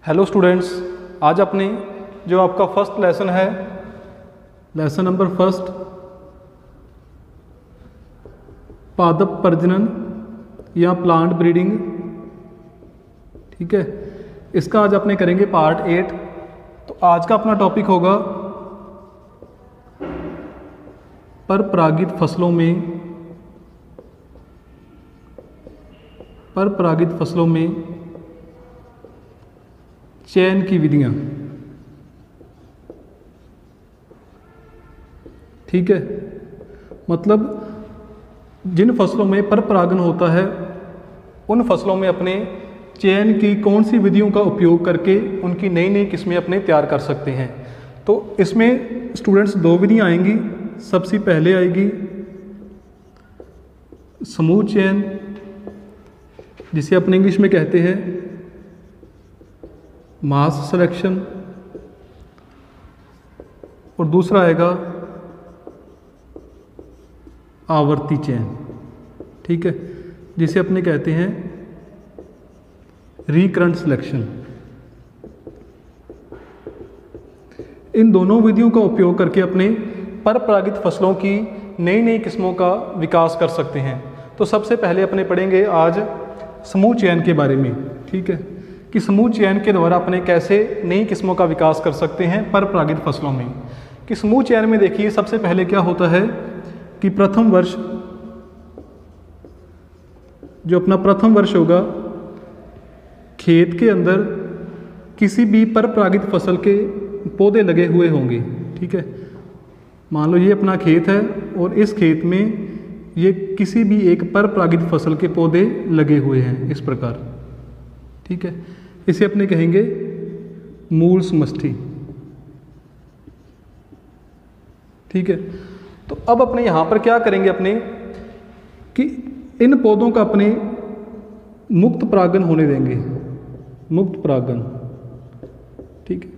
Hello students, आज अपने जो आपका फर्स्ट लेसन है, लेसन नंबर फर्स्ट, पादप प्रजनन या प्लांट ब्रीडिंग, ठीक है, इसका आज अपने करेंगे पार्ट 8। तो आज का अपना टॉपिक होगा परपरागित फसलों में चयन की विधियां। ठीक है, मतलब जिन फसलों में परपरागन होता है उन फसलों में अपने चयन की कौन सी विधियों का उपयोग करके उनकी नई नई किस्में अपने तैयार कर सकते हैं। तो इसमें स्टूडेंट्स दो विधियां आएंगी। सबसे पहले आएगी समूह चयन, जिसे अपने इंग्लिश में कहते हैं मास सिलेक्शन, और दूसरा आएगा आवर्ती चयन, ठीक है, जिसे अपने कहते हैं रिकरेंट सिलेक्शन। इन दोनों विधियों का उपयोग करके अपने परपरागित फसलों की नई नई किस्मों का विकास कर सकते हैं। तो सबसे पहले अपने पढ़ेंगे आज समूह चयन के बारे में, ठीक है, कि समूह चयन के द्वारा अपने कैसे नई किस्मों का विकास कर सकते हैं परपरागित फसलों में। कि समूह चयन में देखिए सबसे पहले क्या होता है कि प्रथम वर्ष, जो अपना प्रथम वर्ष होगा, खेत के अंदर किसी भी परपरागित फसल के पौधे लगे हुए होंगे। ठीक है, मान लो ये अपना खेत है और इस खेत में ये किसी भी एक परपरागित फसल के पौधे लगे हुए हैं इस प्रकार। ठीक है, इसे अपने कहेंगे मूल समष्टि। ठीक है, तो अब अपने यहाँ पर क्या करेंगे अपने कि इन पौधों का अपने मुक्त परागन होने देंगे, मुक्त परागन। ठीक है,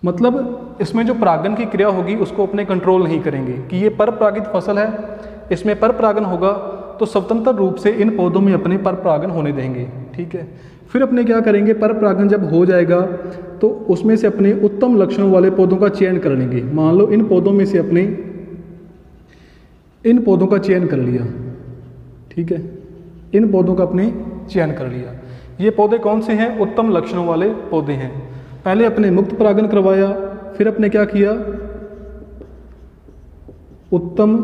मतलब इसमें जो परागन की क्रिया होगी उसको अपने कंट्रोल नहीं करेंगे कि ये परपरागित फसल है, इसमें परपरागन होगा तो स्वतंत्र रूप से इन पौधों में अपने परपरागन होने देंगे। ठीक है, फिर अपने क्या करेंगे, परपरागन जब हो जाएगा तो उसमें से अपने उत्तम लक्षणों वाले पौधों का चयन कर लेंगे। मान लो इन पौधों में से अपने इन पौधों का चयन कर लिया। ठीक है, इन पौधों का अपने चयन कर लिया। ये पौधे कौन से हैं? उत्तम लक्षणों वाले पौधे हैं। पहले अपने मुक्त परागन करवाया, फिर अपने क्या किया, उत्तम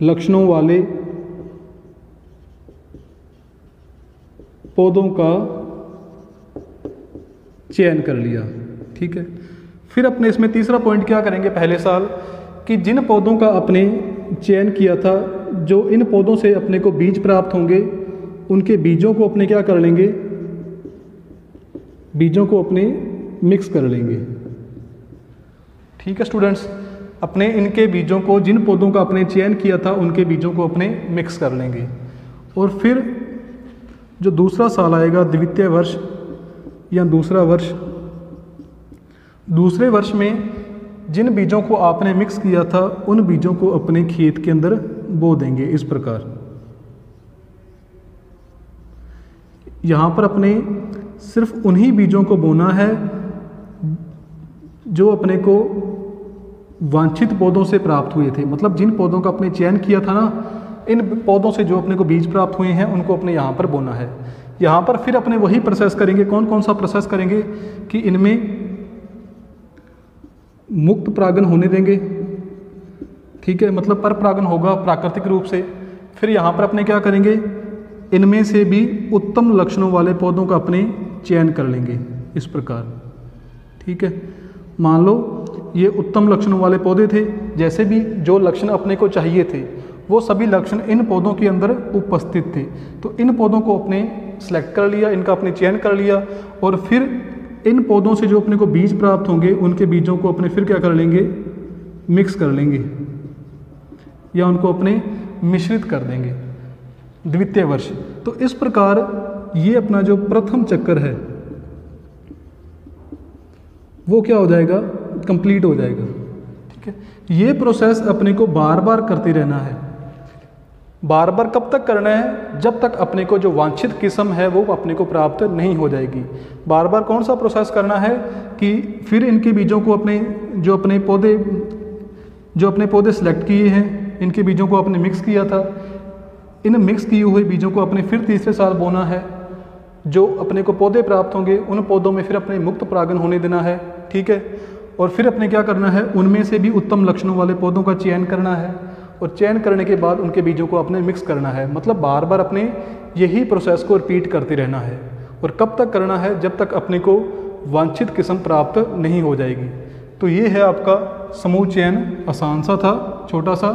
लक्षणों वाले पौधों का चयन कर लिया। ठीक है, फिर अपने इसमें तीसरा पॉइंट क्या करेंगे पहले साल, कि जिन पौधों का अपने चयन किया था, जो इन पौधों से अपने को बीज प्राप्त होंगे, उनके बीजों को अपने क्या कर लेंगे, बीजों को अपने मिक्स कर लेंगे। ठीक है स्टूडेंट्स, अपने इनके बीजों को, जिन पौधों का अपने चयन किया था उनके बीजों को अपने मिक्स कर लेंगे। और फिर जो दूसरा साल आएगा, द्वितीय वर्ष या दूसरा वर्ष, दूसरे वर्ष में जिन बीजों को आपने मिक्स किया था उन बीजों को अपने खेत के अंदर बो देंगे इस प्रकार। यहाँ पर अपने सिर्फ उन्हीं बीजों को बोना है जो अपने को वांछित पौधों से प्राप्त हुए थे। मतलब जिन पौधों का अपने चयन किया था ना, इन पौधों से जो अपने को बीज प्राप्त हुए हैं उनको अपने यहाँ पर बोना है। यहाँ पर फिर अपने वही प्रोसेस करेंगे। कौन कौन सा प्रोसेस करेंगे कि इनमें मुक्त परागन होने देंगे। ठीक है, मतलब परपरागन होगा प्राकृतिक रूप से। फिर यहाँ पर अपने क्या करेंगे, इनमें से भी उत्तम लक्षणों वाले पौधों का अपने चयन कर लेंगे इस प्रकार। ठीक है, मान लो ये उत्तम लक्षणों वाले पौधे थे, जैसे भी जो लक्षण अपने को चाहिए थे वो सभी लक्षण इन पौधों के अंदर उपस्थित थे। तो इन पौधों को अपने सेलेक्ट कर लिया, इनका अपने चयन कर लिया, और फिर इन पौधों से जो अपने को बीज प्राप्त होंगे उनके बीजों को अपने फिर क्या कर लेंगे, मिक्स कर लेंगे या उनको अपने मिश्रित कर देंगे द्वितीय वर्ष। तो इस प्रकार ये अपना जो प्रथम चक्कर है वो क्या हो जाएगा, कंप्लीट हो जाएगा। ठीक है, ये प्रोसेस अपने को बार बार करते रहना है, बार बार कब तक करना है? जब तक अपने को जो वांछित किस्म है वो अपने को प्राप्त नहीं हो जाएगी। बार बार कौन सा प्रोसेस करना है कि फिर इनके बीजों को जो अपने पौधे सेलेक्ट किए हैं, इनके बीजों को आपने मिक्स किया था, इन मिक्स किए हुए बीजों को अपने फिर तीसरे साल बोना है। जो अपने को पौधे प्राप्त होंगे उन पौधों में फिर अपने मुक्त परागन होने देना है, ठीक है। और फिर अपने क्या करना है, उनमें से भी उत्तम लक्षणों वाले पौधों का चयन करना है, और चयन करने के बाद उनके बीजों को अपने मिक्स करना है। मतलब बार बार अपने यही प्रोसेस को रिपीट करते रहना है। और कब तक करना है? जब तक अपने को वांछित किस्म प्राप्त नहीं हो जाएगी। तो ये है आपका समूह चयन। आसान सा था, छोटा सा,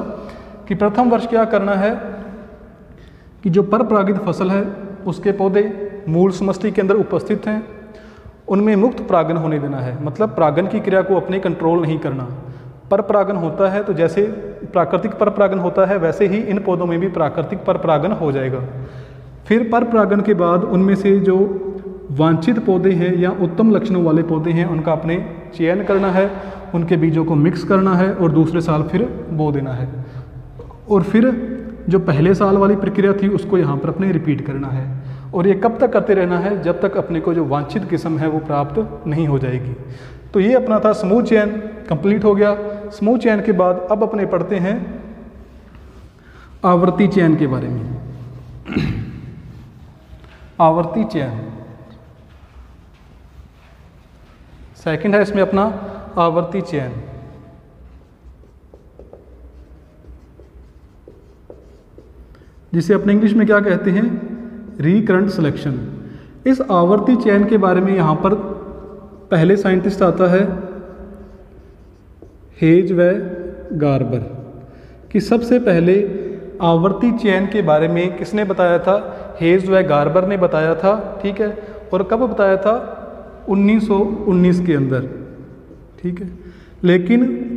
कि प्रथम वर्ष क्या करना है कि जो परपरागित फसल है उसके पौधे मूल समष्टि के अंदर उपस्थित हैं, उनमें मुक्त परागन होने देना है। मतलब परागन की क्रिया को अपने कंट्रोल नहीं करना। परपरागन होता है तो जैसे प्राकृतिक परपरागन होता है वैसे ही इन पौधों में भी प्राकृतिक परपरागन हो जाएगा। फिर परपरागन के बाद उनमें से जो वांछित पौधे हैं या उत्तम लक्षणों वाले पौधे हैं उनका अपने चयन करना है, उनके बीजों को मिक्स करना है और दूसरे साल फिर बो देना है। और फिर जो पहले साल वाली प्रक्रिया थी उसको यहाँ पर अपने रिपीट करना है। और ये कब तक करते रहना है? जब तक अपने को जो वांछित किस्म है वो प्राप्त नहीं हो जाएगी। तो ये अपना था समूह चयन, कंप्लीट हो गया। समूह चयन के बाद अब अपने पढ़ते हैं आवर्ती चयन के बारे में। आवर्ती चयन सेकंड है इसमें अपना आवर्ती चयन। जिसे अपने इंग्लिश में क्या कहते हैं? Recurrent selection. इस आवर्ती चयन के बारे में यहाँ पर पहले साइंटिस्ट आता है हेज व गार्बर, कि सबसे पहले आवर्ती चयन के बारे में किसने बताया था? हेज व गार्बर ने बताया था, ठीक है। और कब बताया था? 1919 के अंदर, ठीक है। लेकिन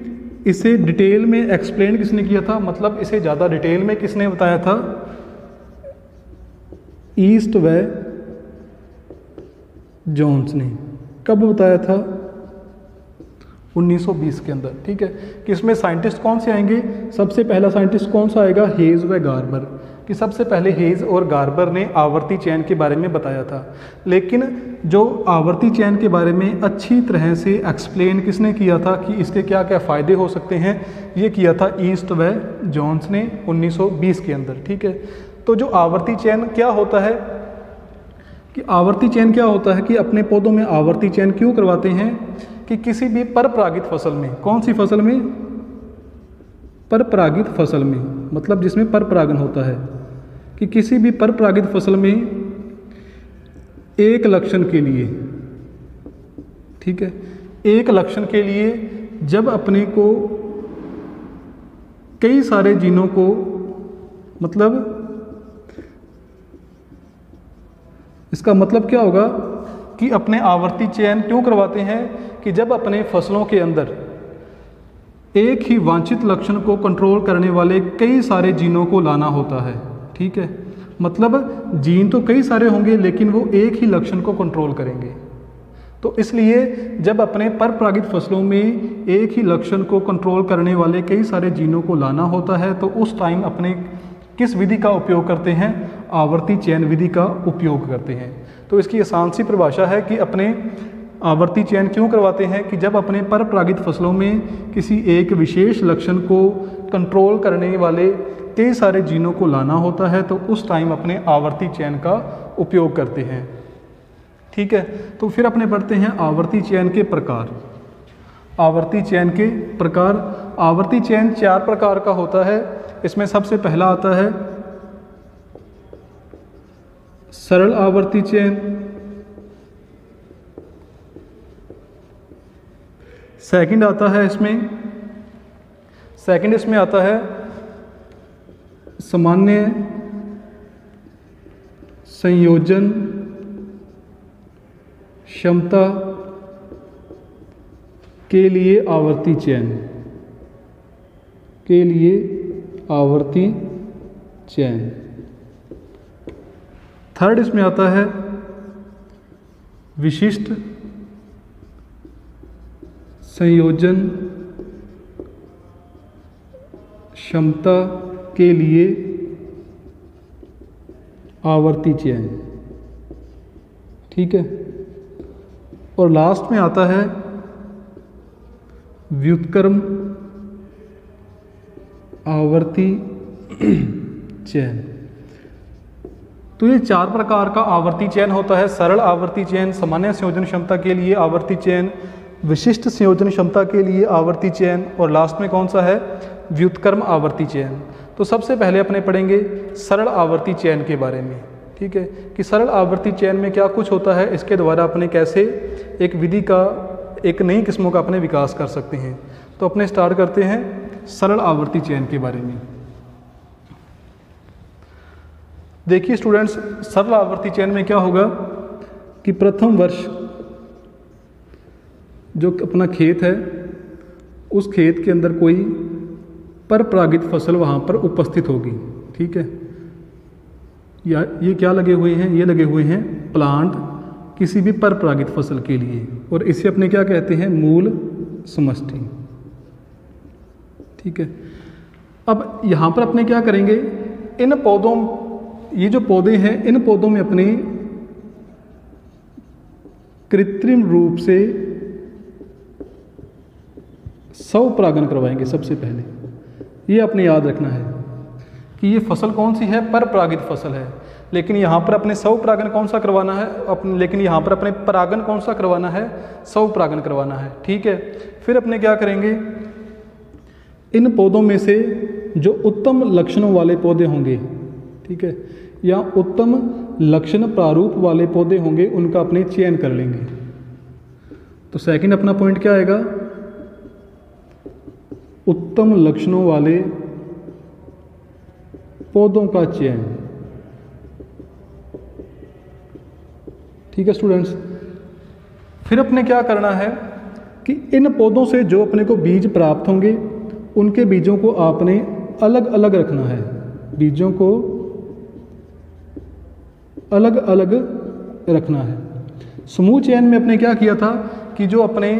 इसे डिटेल में एक्सप्लेन किसने किया था? मतलब इसे ज़्यादा डिटेल में किसने बताया था? ईस्ट व जोन्स ने। कब बताया था? 1920 के अंदर, ठीक है। कि इसमें साइंटिस्ट कौन से आएंगे? सबसे पहला साइंटिस्ट कौन सा आएगा? हेज व गार्बर। कि सबसे पहले हेज और गार्बर ने आवर्ती चयन के बारे में बताया था। लेकिन जो आवर्ती चयन के बारे में अच्छी तरह से एक्सप्लेन किसने किया था कि इसके क्या क्या फ़ायदे हो सकते हैं, ये किया था ईस्ट व जोन्स ने 1920 के अंदर, ठीक है। तो जो आवर्ती चयन क्या होता है कि आवर्ती चयन क्या होता है कि अपने पौधों में आवर्ती चयन क्यों करवाते हैं? कि किसी भी परपरागित फसल में, कौन सी फसल में? परपरागित फसल में, मतलब जिसमें परपरागन होता है, कि किसी भी परपरागित फसल में एक लक्षण के लिए, ठीक है, एक लक्षण के लिए जब अपने को कई सारे जीनों को, मतलब इसका मतलब क्या होगा कि अपने आवर्ती चयन क्यों करवाते हैं? कि जब अपने फसलों के अंदर एक ही वांछित लक्षण को कंट्रोल करने वाले कई सारे जीनों को लाना होता है, ठीक है। मतलब जीन तो कई सारे होंगे लेकिन वो एक ही लक्षण को कंट्रोल करेंगे। तो इसलिए जब अपने परपरागित फसलों में एक ही लक्षण को कंट्रोल करने वाले कई सारे जीनों को लाना होता है तो उस टाइम अपने किस विधि का उपयोग करते हैं? आवर्ती चयन विधि का उपयोग करते हैं। तो इसकी आसान सी परिभाषा है कि अपने आवर्ती चयन क्यों करवाते हैं? कि जब अपने परपरागित फसलों में किसी एक विशेष लक्षण को कंट्रोल करने वाले कई सारे जीनों को लाना होता है तो उस टाइम अपने आवर्ती चयन का उपयोग करते हैं, ठीक है। तो फिर अपने पढ़ते हैं आवर्ती चयन के प्रकार। आवर्ती चयन के प्रकार, आवर्ती चयन 4 प्रकार का होता है। इसमें सबसे पहला आता है सरल आवर्ती चयन, सेकंड आता है इसमें आता है सामान्य संयोजन क्षमता के लिए आवर्ती चयन, के लिए आवर्ती चयन। थर्ड इसमें आता है विशिष्ट संयोजन क्षमता के लिए आवर्ती चयन, ठीक है। और लास्ट में आता है व्युत्क्रम आवर्ती चयन। तो ये 4 प्रकार का आवर्ती चयन होता है। सरल आवर्ती चयन, सामान्य संयोजन क्षमता के लिए आवर्ती चयन, विशिष्ट संयोजन क्षमता के लिए आवर्ती चयन, और लास्ट में कौन सा है, व्युत्क्रम आवर्ती चयन। तो सबसे पहले अपने पढ़ेंगे सरल आवर्ती चयन के बारे में, ठीक है, कि सरल आवर्ती चयन में क्या कुछ होता है, इसके द्वारा अपने कैसे एक विधि का, एक नई किस्मों का अपने विकास कर सकते हैं। तो अपने स्टार्ट करते हैं सरल आवर्ती चयन के बारे में। देखिए स्टूडेंट्स, सरल आवर्ती चयन में क्या होगा कि प्रथम वर्ष जो अपना खेत है, उस खेत के अंदर कोई परपरागित फसल वहाँ पर उपस्थित होगी, ठीक है। या ये क्या लगे हुए हैं, ये लगे हुए हैं प्लांट किसी भी परपरागित फसल के लिए, और इसे अपने क्या कहते हैं, मूल समष्टि, ठीक है। अब यहाँ पर अपने क्या करेंगे, इन पौधों, ये जो पौधे हैं, इन पौधों में अपने कृत्रिम रूप से स्वपरागन करवाएंगे। सबसे पहले ये अपने याद रखना है कि ये फसल कौन सी है, परपरागित फसल है, लेकिन यहाँ पर अपने स्वपरागन कौन सा करवाना है, लेकिन यहाँ पर अपने परागन कौन सा करवाना है, स्वपरागन करवाना है, ठीक है। फिर अपने क्या करेंगे, इन पौधों में से जो उत्तम लक्षणों वाले पौधे होंगे, ठीक है, या उत्तम लक्षण प्रारूप वाले पौधे होंगे, उनका अपने चयन कर लेंगे। तो सेकंड अपना पॉइंट क्या आएगा, उत्तम लक्षणों वाले पौधों का चयन, ठीक है स्टूडेंट्स। फिर अपने क्या करना है कि इन पौधों से जो अपने को बीज प्राप्त होंगे, उनके बीजों को आपने अलग अलग रखना है, बीजों को अलग अलग रखना है। समूह चयन में अपने क्या किया था कि जो अपने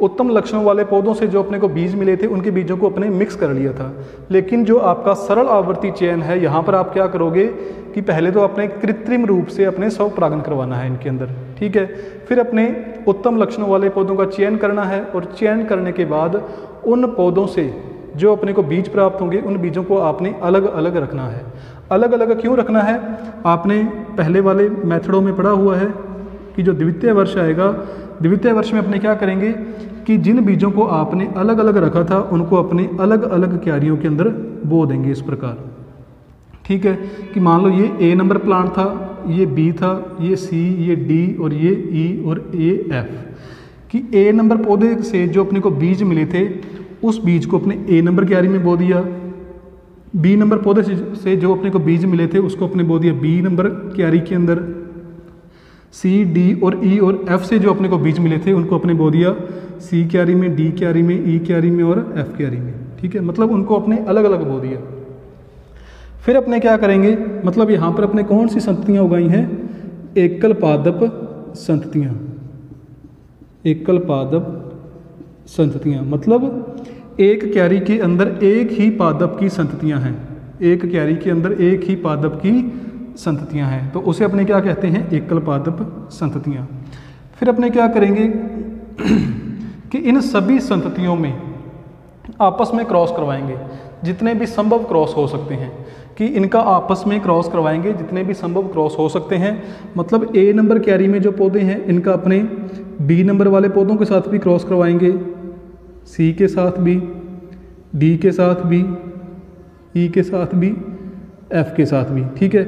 उत्तम लक्षणों वाले पौधों से जो अपने को बीज मिले थे, उनके बीजों को अपने मिक्स कर लिया था। लेकिन जो आपका सरल आवर्ती चयन है, यहाँ पर आप क्या करोगे कि पहले तो अपने कृत्रिम रूप से अपने स्वपरागन करवाना है इनके अंदर, ठीक है। फिर अपने उत्तम लक्षणों वाले पौधों का चयन करना है, और चयन करने के बाद उन पौधों से जो अपने को बीज प्राप्त होंगे, उन बीजों को आपने अलग अलग रखना है। अलग अलग क्यों रखना है, आपने पहले वाले मेथडों में पढ़ा हुआ है कि जो द्वितीय वर्ष आएगा, द्वितीय वर्ष में अपने क्या करेंगे कि जिन बीजों को आपने अलग अलग रखा था, उनको अपने अलग अलग क्यारियों के अंदर बो देंगे इस प्रकार, ठीक है। कि मान लो ये ए नंबर प्लांट था, ये बी था, ये सी, ये डी, और ये ई, और ये एफ। कि ए नंबर पौधे से जो अपने को बीज मिले थे, उस बीज को अपने ए नंबर क्यारी में बो दिया। बी नंबर पौधे से जो अपने को बीज मिले थे, उसको अपने बो दिया बी नंबर क्यारी के अंदर। सी, डी और ई और एफ से जो अपने को बीज मिले थे, उनको अपने बो दिया सी क्यारी में, डी क्यारी में, ई क्यारी में और एफ क्यारी में, ठीक है। मतलब उनको अपने अलग अलग बो दिया। फिर अपने क्या करेंगे, मतलब यहाँ पर अपने कौन सी संततियाँ उगाई हैं, एकल पादप संततियाँ, एकल पादप संततियाँ। मतलब एक क्यारी के अंदर एक ही पादप की संततियाँ हैं, एक क्यारी के अंदर एक ही पादप की संततियाँ हैं, तो उसे अपने क्या कहते हैं, एकल पादप संततियाँ। फिर अपने क्या करेंगे कि इन सभी संततियों में आपस में क्रॉस करवाएंगे, जितने भी संभव क्रॉस हो सकते हैं, कि इनका आपस में क्रॉस करवाएंगे, जितने भी संभव क्रॉस हो सकते हैं। मतलब ए नंबर क्यारी में जो पौधे हैं, इनका अपने बी नंबर वाले पौधों के साथ भी क्रॉस करवाएंगे, सी के साथ भी, डी के साथ भी, ई के साथ भी, एफ के साथ भी, ठीक है।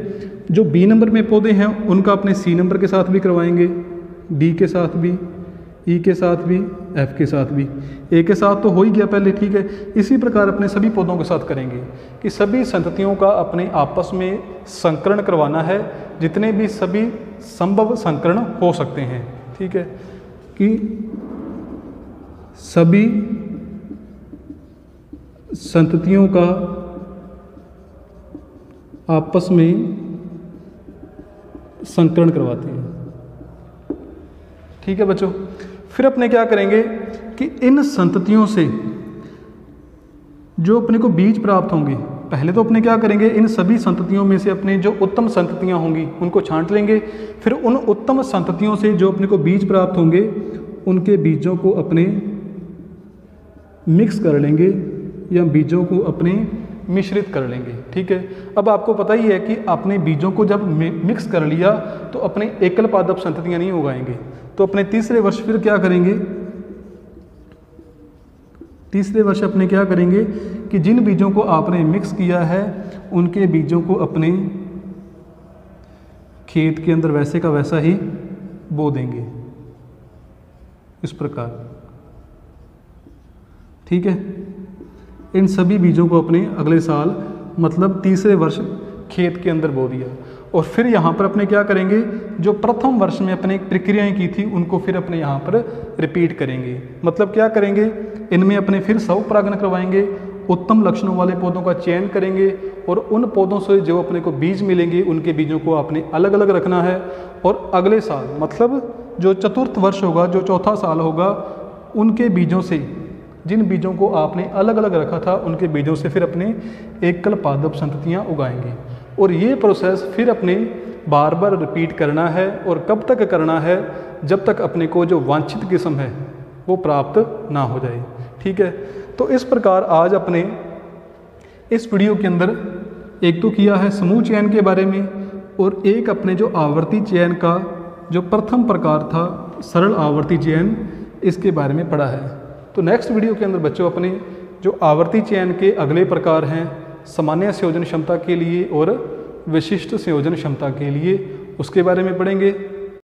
जो बी नंबर में पौधे हैं, उनका अपने सी नंबर के साथ भी करवाएंगे, डी के साथ भी, ई के साथ भी, एफ के साथ भी। ए के साथ तो हो ही गया पहले, ठीक है। इसी प्रकार अपने सभी पौधों के साथ करेंगे कि सभी संततियों का अपने आपस में संकरण करवाना है, जितने भी सभी संभव संकरण हो सकते हैं, ठीक है। कि सभी संततियों का आपस में संकरण करवाते हैं, ठीक है बच्चों। फिर अपने क्या करेंगे कि इन संततियों से जो अपने को बीज प्राप्त होंगे, पहले तो अपने क्या करेंगे, इन सभी संततियों में से अपने जो उत्तम संततियाँ होंगी उनको छांट लेंगे। फिर उन उत्तम संततियों से जो अपने को बीज प्राप्त होंगे उनके बीजों को अपने मिक्स कर लेंगे या बीजों को अपने मिश्रित कर लेंगे। ठीक है, अब आपको पता ही है कि आपने बीजों को जब मिक्स कर लिया तो अपने एकल पादप संततियाँ नहीं उगाएंगे। तो अपने तीसरे वर्ष फिर क्या करेंगे, तीसरे वर्ष अपने क्या करेंगे कि जिन बीजों को आपने मिक्स किया है उनके बीजों को अपने खेत के अंदर वैसे का वैसा ही बो देंगे, इस प्रकार। ठीक है, इन सभी बीजों को अपने अगले साल मतलब तीसरे वर्ष खेत के अंदर बो दिया। और फिर यहाँ पर अपने क्या करेंगे, जो प्रथम वर्ष में अपने प्रक्रियाएं की थी उनको फिर अपने यहाँ पर रिपीट करेंगे। मतलब क्या करेंगे, इनमें अपने फिर स्वपरागण करवाएंगे, उत्तम लक्षणों वाले पौधों का चयन करेंगे और उन पौधों से जो अपने को बीज मिलेंगे उनके बीजों को आपने अलग अलग रखना है। और अगले साल मतलब जो चतुर्थ वर्ष होगा, जो चौथा साल होगा, उनके बीजों से, जिन बीजों को आपने अलग अलग रखा था उनके बीजों से फिर अपने एकल पादप संततियाँ उगाएंगे। और ये प्रोसेस फिर अपने बार बार रिपीट करना है। और कब तक करना है, जब तक अपने को जो वांछित किस्म है वो प्राप्त ना हो जाए। ठीक है, तो इस प्रकार आज अपने इस वीडियो के अंदर एक तो किया है समूह चयन के बारे में और एक अपने जो आवर्ती चयन का जो प्रथम प्रकार था सरल आवर्ती चयन, इसके बारे में पढ़ा है। तो नेक्स्ट वीडियो के अंदर बच्चों अपने जो आवर्ती चयन के अगले प्रकार हैं सामान्य संयोजन क्षमता के लिए और विशिष्ट संयोजन क्षमता के लिए, उसके बारे में पढ़ेंगे।